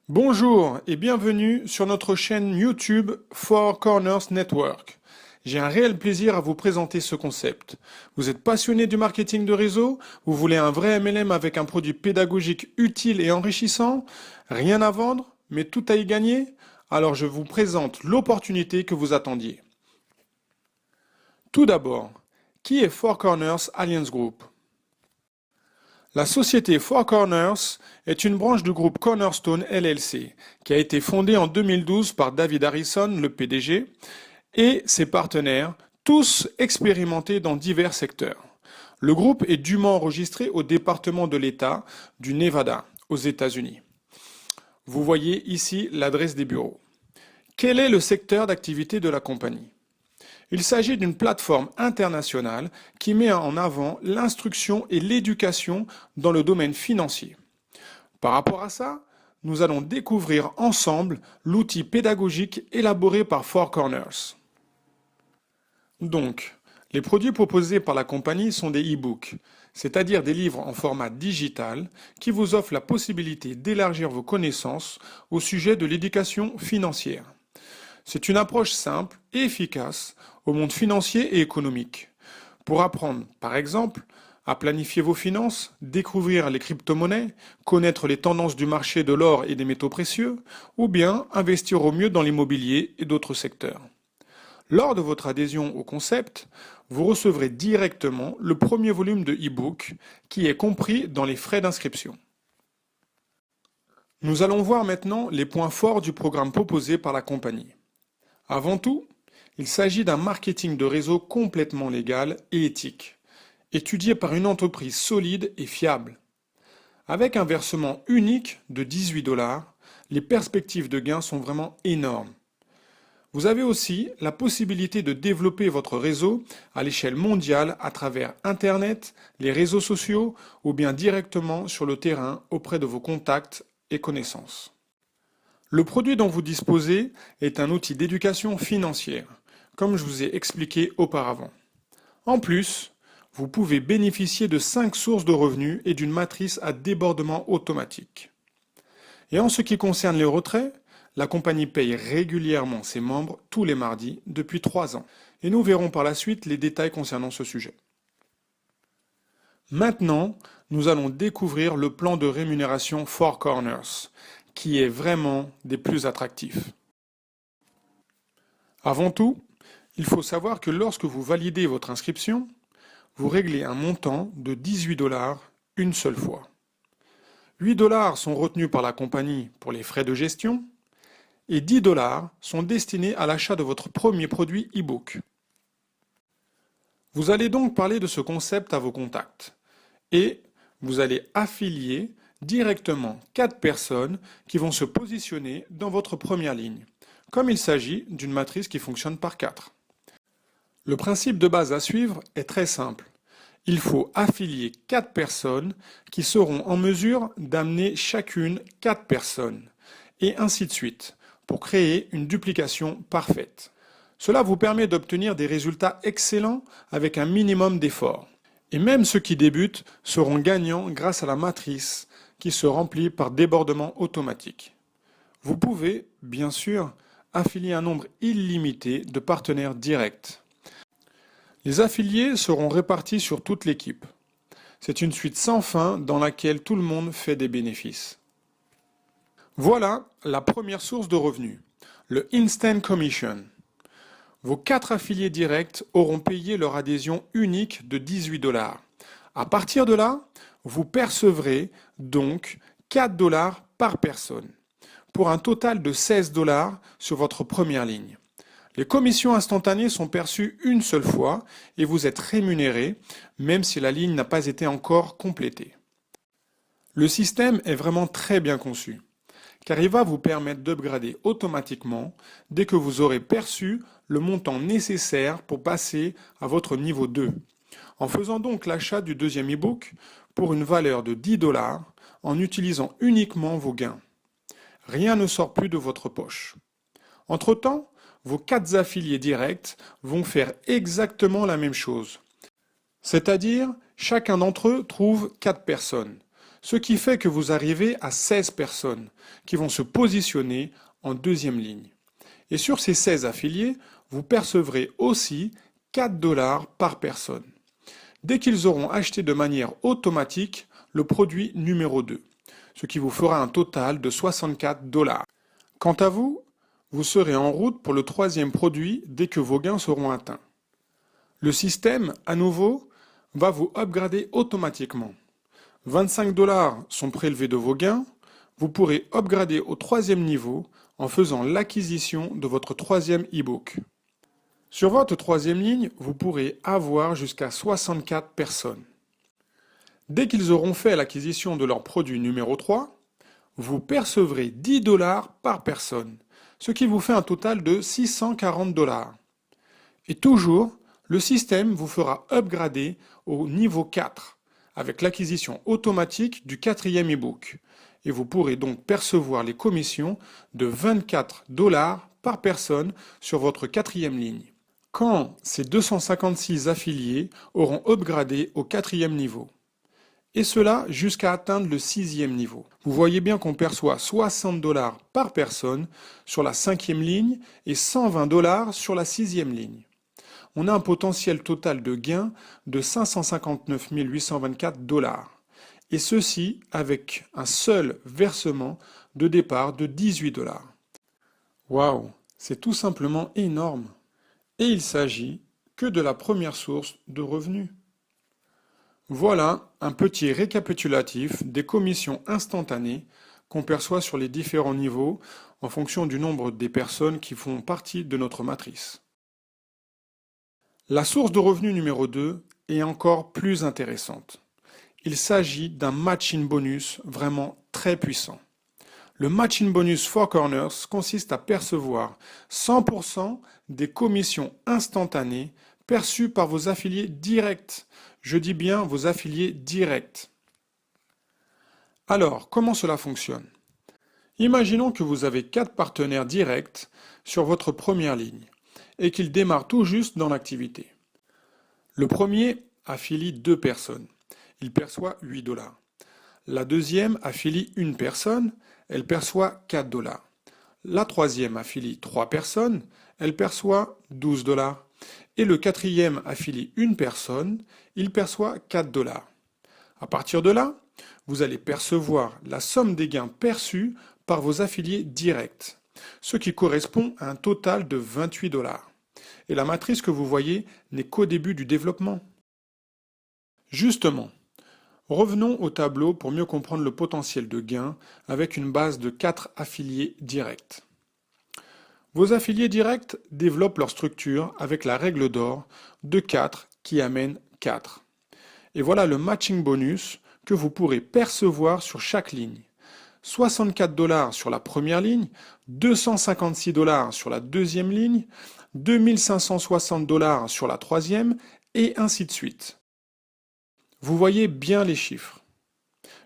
Bonjour et bienvenue sur notre chaîne YouTube Four Corners Network. J'ai un réel plaisir à vous présenter ce concept. Vous êtes passionné du marketing de réseau? Vous voulez un vrai MLM avec un produit pédagogique utile et enrichissant? Rien à vendre, mais tout à y gagner? Alors je vous présente l'opportunité que vous attendiez. Tout d'abord, qui est Four Corners Alliance Group? La société Four Corners est une branche du groupe Cornerstone LLC, qui a été fondée en 2012 par David Harrison, le PDG, et ses partenaires, tous expérimentés dans divers secteurs. Le groupe est dûment enregistré au département de l'État du Nevada, aux États-Unis. Vous voyez ici l'adresse des bureaux. Quel est le secteur d'activité de la compagnie? Il s'agit d'une plateforme internationale qui met en avant l'instruction et l'éducation dans le domaine financier. Par rapport à ça, nous allons découvrir ensemble l'outil pédagogique élaboré par Four Corners. Donc, les produits proposés par la compagnie sont des e-books, c'est-à-dire des livres en format digital qui vous offrent la possibilité d'élargir vos connaissances au sujet de l'éducation financière. C'est une approche simple et efficace au monde financier et économique. Pour apprendre, par exemple, à planifier vos finances, découvrir les crypto-monnaies, connaître les tendances du marché de l'or et des métaux précieux, ou bien investir au mieux dans l'immobilier et d'autres secteurs. Lors de votre adhésion au concept, vous recevrez directement le premier volume de e-book qui est compris dans les frais d'inscription. Nous allons voir maintenant les points forts du programme proposé par la compagnie. Avant tout, il s'agit d'un marketing de réseau complètement légal et éthique, étudié par une entreprise solide et fiable. Avec un versement unique de 18 $, les perspectives de gains sont vraiment énormes. Vous avez aussi la possibilité de développer votre réseau à l'échelle mondiale à travers Internet, les réseaux sociaux ou bien directement sur le terrain auprès de vos contacts et connaissances. Le produit dont vous disposez est un outil d'éducation financière, comme je vous ai expliqué auparavant. En plus, vous pouvez bénéficier de 5 sources de revenus et d'une matrice à débordement automatique. Et en ce qui concerne les retraits, la compagnie paye régulièrement ses membres tous les mardis depuis 3 ans. Et nous verrons par la suite les détails concernant ce sujet. Maintenant, nous allons découvrir le plan de rémunération Four Corners, qui est vraiment des plus attractifs. Avant tout, il faut savoir que lorsque vous validez votre inscription, vous réglez un montant de 18 $ une seule fois. 8 $ sont retenus par la compagnie pour les frais de gestion et 10 $ sont destinés à l'achat de votre premier produit e-book. Vous allez donc parler de ce concept à vos contacts et vous allez affilier directement 4 personnes qui vont se positionner dans votre première ligne, comme il s'agit d'une matrice qui fonctionne par 4. Le principe de base à suivre est très simple. Il faut affilier 4 personnes qui seront en mesure d'amener chacune 4 personnes, et ainsi de suite, pour créer une duplication parfaite. Cela vous permet d'obtenir des résultats excellents avec un minimum d'efforts. Et même ceux qui débutent seront gagnants grâce à la matrice qui se remplit par débordement automatique. Vous pouvez, bien sûr, affilier un nombre illimité de partenaires directs. Les affiliés seront répartis sur toute l'équipe. C'est une suite sans fin dans laquelle tout le monde fait des bénéfices. Voilà la première source de revenus, le Instant Commission. Vos 4 affiliés directs auront payé leur adhésion unique de 18 $. À partir de là, vous percevrez donc 4 $ par personne, pour un total de 16 $ sur votre première ligne. Les commissions instantanées sont perçues une seule fois et vous êtes rémunéré, même si la ligne n'a pas été encore complétée. Le système est vraiment très bien conçu, car il va vous permettre d'upgrader automatiquement dès que vous aurez perçu le montant nécessaire pour passer à votre niveau 2, en faisant donc l'achat du deuxième e-book pour une valeur de 10 $ en utilisant uniquement vos gains. Rien ne sort plus de votre poche. Entre-temps, vos 4 affiliés directs vont faire exactement la même chose. C'est-à-dire, chacun d'entre eux trouve 4 personnes, Ce qui fait que vous arrivez à 16 personnes qui vont se positionner en deuxième ligne. Et sur ces 16 affiliés, vous percevrez aussi 4 dollars par personne, dès qu'ils auront acheté de manière automatique le produit numéro 2, ce qui vous fera un total de 64 dollars. Quant à vous, vous serez en route pour le troisième produit dès que vos gains seront atteints. Le système, à nouveau, va vous upgrader automatiquement. 25 dollars sont prélevés de vos gains, vous pourrez upgrader au troisième niveau en faisant l'acquisition de votre troisième e-book. Sur votre troisième ligne, vous pourrez avoir jusqu'à 64 personnes. Dès qu'ils auront fait l'acquisition de leur produit numéro 3, vous percevrez 10 dollars par personne, ce qui vous fait un total de 640 dollars. Et toujours, le système vous fera upgrader au niveau 4, avec l'acquisition automatique du quatrième e-book. Et vous pourrez donc percevoir les commissions de 24 dollars par personne sur votre quatrième ligne. Quand ces 256 affiliés auront upgradé au quatrième niveau. Et cela jusqu'à atteindre le sixième niveau. Vous voyez bien qu'on perçoit 60 dollars par personne sur la cinquième ligne et 120 dollars sur la sixième ligne. On a un potentiel total de gain de 559 824 dollars. Et ceci avec un seul versement de départ de 18 dollars. Waouh, c'est tout simplement énorme. Et il s'agit que de la première source de revenus. Voilà un petit récapitulatif des commissions instantanées qu'on perçoit sur les différents niveaux en fonction du nombre des personnes qui font partie de notre matrice. La source de revenus numéro 2 est encore plus intéressante. Il s'agit d'un matching bonus vraiment très puissant. Le matching bonus Four Corners consiste à percevoir 100% des commissions instantanées perçues par vos affiliés directs. Je dis bien vos affiliés directs. Alors, comment cela fonctionne? Imaginons que vous avez 4 partenaires directs sur votre première ligne et qu'ils démarrent tout juste dans l'activité. Le premier affilie 2 personnes. Il perçoit 8 dollars. La deuxième affilie une personne, elle perçoit 4 dollars. La troisième affilie 3 personnes, elle perçoit 12 dollars. Et le quatrième affilie une personne, il perçoit 4 dollars. À partir de là, vous allez percevoir la somme des gains perçus par vos affiliés directs, ce qui correspond à un total de 28 dollars. Et la matrice que vous voyez n'est qu'au début du développement. Justement, revenons au tableau pour mieux comprendre le potentiel de gain avec une base de 4 affiliés directs. Vos affiliés directs développent leur structure avec la règle d'or de 4 qui amène 4. Et voilà le matching bonus que vous pourrez percevoir sur chaque ligne. 64 dollars sur la première ligne, 256 dollars sur la deuxième ligne, 2560 dollars sur la troisième, et ainsi de suite. Vous voyez bien les chiffres.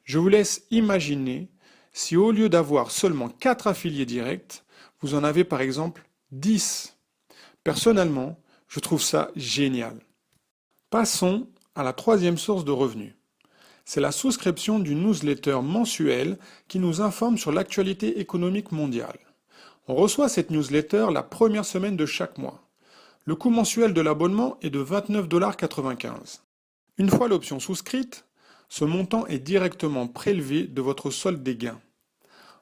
Je vous laisse imaginer si au lieu d'avoir seulement 4 affiliés directs, vous en avez par exemple 10. Personnellement, je trouve ça génial. Passons à la troisième source de revenus. C'est la souscription du newsletter mensuel qui nous informe sur l'actualité économique mondiale. On reçoit cette newsletter la première semaine de chaque mois. Le coût mensuel de l'abonnement est de 29,95 $. Une fois l'option souscrite, ce montant est directement prélevé de votre solde des gains.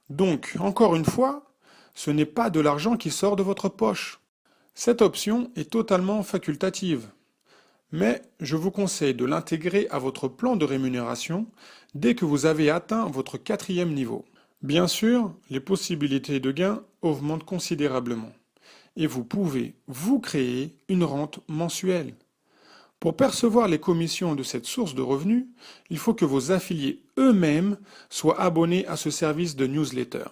Donc, encore une fois, ce n'est pas de l'argent qui sort de votre poche. Cette option est totalement facultative. Mais je vous conseille de l'intégrer à votre plan de rémunération dès que vous avez atteint votre quatrième niveau. Bien sûr, les possibilités de gain augmentent considérablement et vous pouvez vous créer une rente mensuelle. Pour percevoir les commissions de cette source de revenus, il faut que vos affiliés eux-mêmes soient abonnés à ce service de newsletter.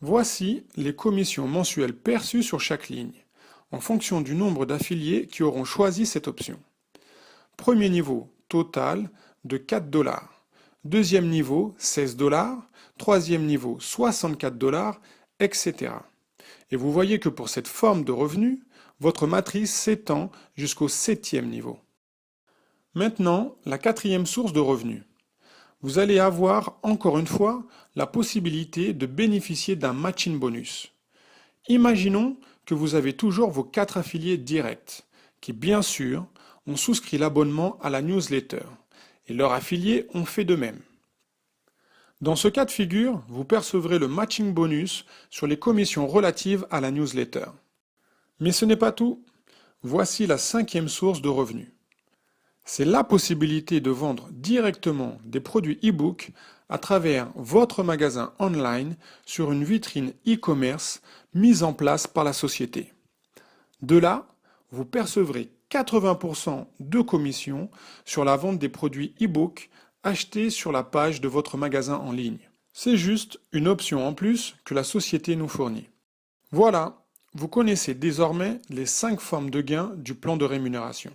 Voici les commissions mensuelles perçues sur chaque ligne, en fonction du nombre d'affiliés qui auront choisi cette option. Premier niveau, total de 4 dollars. Deuxième niveau, 16 dollars. Troisième niveau, 64 dollars, etc. Et vous voyez que pour cette forme de revenu, votre matrice s'étend jusqu'au 7e niveau. Maintenant, la quatrième source de revenus. vous allez avoir encore une fois la possibilité de bénéficier d'un matching bonus. Imaginons que vous avez toujours vos 4 affiliés directs qui, bien sûr, ont souscrit l'abonnement à la newsletter et leurs affiliés ont fait de même. Dans ce cas de figure, vous percevrez le matching bonus sur les commissions relatives à la newsletter. Mais ce n'est pas tout. Voici la 5e source de revenus. C'est la possibilité de vendre directement des produits e-book à travers votre magasin online sur une vitrine e-commerce mise en place par la société. De là, vous percevrez 80% de commission sur la vente des produits e-book achetés sur la page de votre magasin en ligne. C'est juste une option en plus que la société nous fournit. Voilà, vous connaissez désormais les 5 formes de gains du plan de rémunération.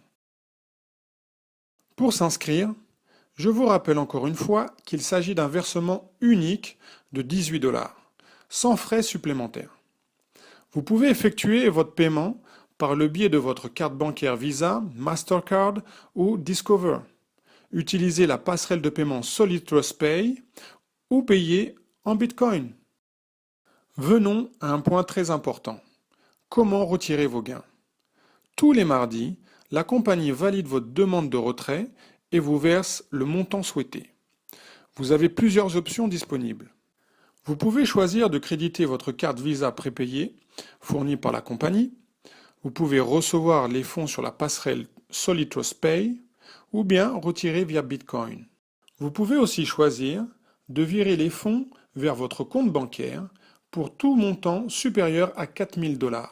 Pour s'inscrire, je vous rappelle encore une fois qu'il s'agit d'un versement unique de 18 $, sans frais supplémentaires. Vous pouvez effectuer votre paiement par le biais de votre carte bancaire Visa, Mastercard ou Discover. Utilisez la passerelle de paiement Solid Trust Pay ou payer en Bitcoin. Venons à un point très important. Comment retirer vos gains? Tous les mardis, la compagnie valide votre demande de retrait et vous verse le montant souhaité. Vous avez plusieurs options disponibles. Vous pouvez choisir de créditer votre carte Visa prépayée fournie par la compagnie. Vous pouvez recevoir les fonds sur la passerelle Solid Trust Pay ou bien retirer via Bitcoin. Vous pouvez aussi choisir de virer les fonds vers votre compte bancaire pour tout montant supérieur à 4 000 $.